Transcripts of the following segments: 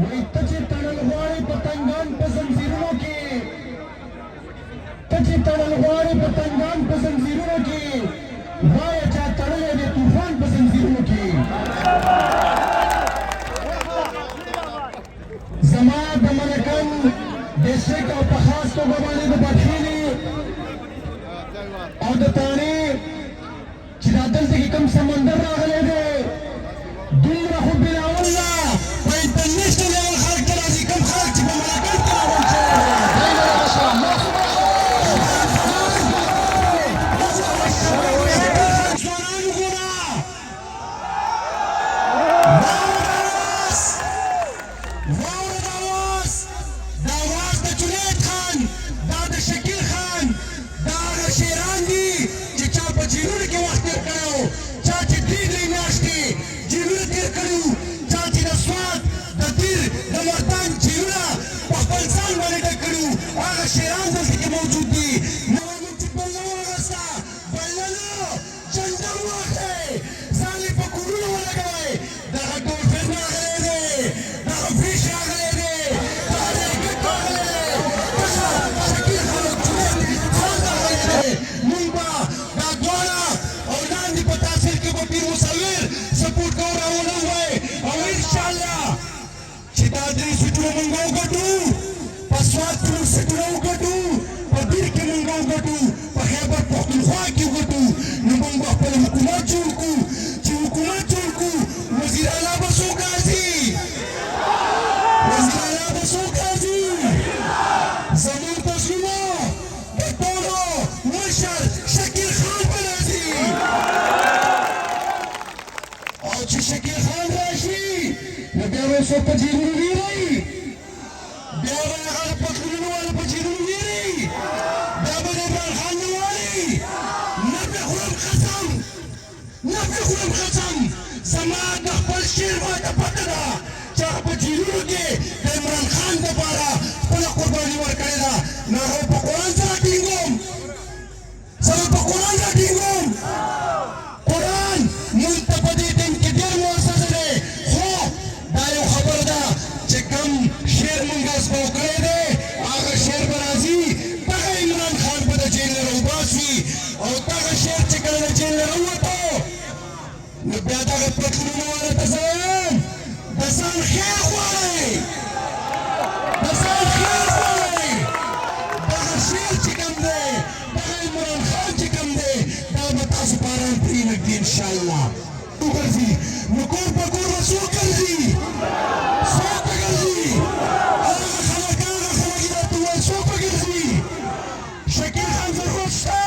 وای ته چې تړل غواړې پتنګان په زنځیرونو کې، ته چې تړل غواړې پتنګان په زنځیرونو کې، وایه چا تړلی دی طوفان په زنځیرونو کې. زما د ملکن ډسټرکټ او په خاص توګه باندې د بدخیلي او د تانې چې دا دلته کې کوم سمندر راغلی دی دومره خو بلاوالله په انټرنیشنل لیول خلک ته راځي کوم خلک چې په ملکن کې راغونډ شوی ځوانانو ګوره شیران دلته کې موجود دي. نو موږ چې بلنه واغسته بلنه جنډه واخلئ ځان یې په کورونو ولګوئ. دغه ډولفین راغلی دی، دغه فیش راغلی دی، دغه ریګټ راغلی دی، دغه شکیل خلک جنید خان راغلی دی. موږ به دا دواړه او لاندې په تاثیر کې به پیر مصور سپورټ کوو راولوئ او انشاءالله چې دا درې سیټونه موږ وګټو. په سوات کې موږ سیټونه وګټو، په دیر کې موږ وګټو، په خیبر پښتونخوا کې وګټو. نو موږ به خپل حکومت جوړ کړو. چې حکومت جوړ کړو وزیر اعلی به څوک راځي؟ وزیر اعلی به څوک راځي؟ زموږ په زړونو د ټولو مشر شکیل خان به راځي. او چې شکیل خان راشي نو بیا به څوک په جیبونو ویرئ، بیا به هغه پتلونو والا په جیبونو ویرئ، بیا به د عمران خان نه وایي نه پرې خورم قسم، نه پرې خورم قسم. زما د خپل شعر ماته پته ده چې هغه په جیلونو کې د عمران خان دپاره خپله قرباني ورکړې ده. نو هغه په قرآن سره ټینګوم، زه په قرآن سره ټینګوم. قرآن موږ ته په دې ټیم کې ډېر مؤثر دی، خو دا یو خبره ده چې کوم شعر موږ اسبو کړی دی هغه شعر به راځي. دغه عمران خان به د جیل نه راوباسي او دغه شعر چې کله د جیل نه راووتو نو بیا دغه پتلونو والا ته زه وایم د ځان خیر غواړئ، د ځان خیر غواړئ. دغه شعر چې کوم دی، دغه عمران خان چې کوم دی، دا به تاسو په ارام پرېنږدي انشاءالله. وګرځي نو کور په کور به څوک ګرځي؟ څوک به ګرځي؟ هغه خلک یې راته ووایي څوک به ګرځي؟ شکیل خان ضرورت شته،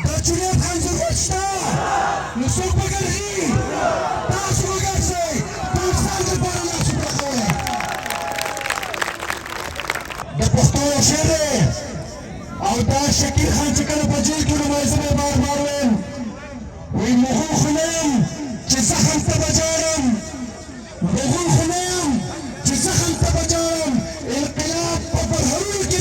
د جنید خان ضرورت شته، نو څوک به ګرځي؟ تاسو وګرځئ، ټول ځان دپاره لاسو پرخوئ. د پښتو یو شعر دی او دا شکیل خان چې کله په جیل کې نو زه به یې بار بار ویم وی مغول خو نه یم چې زخم ته به جاړم، مغول خو نه یم چې زخم ته به جاړم. انقلاب په پرهرونو کې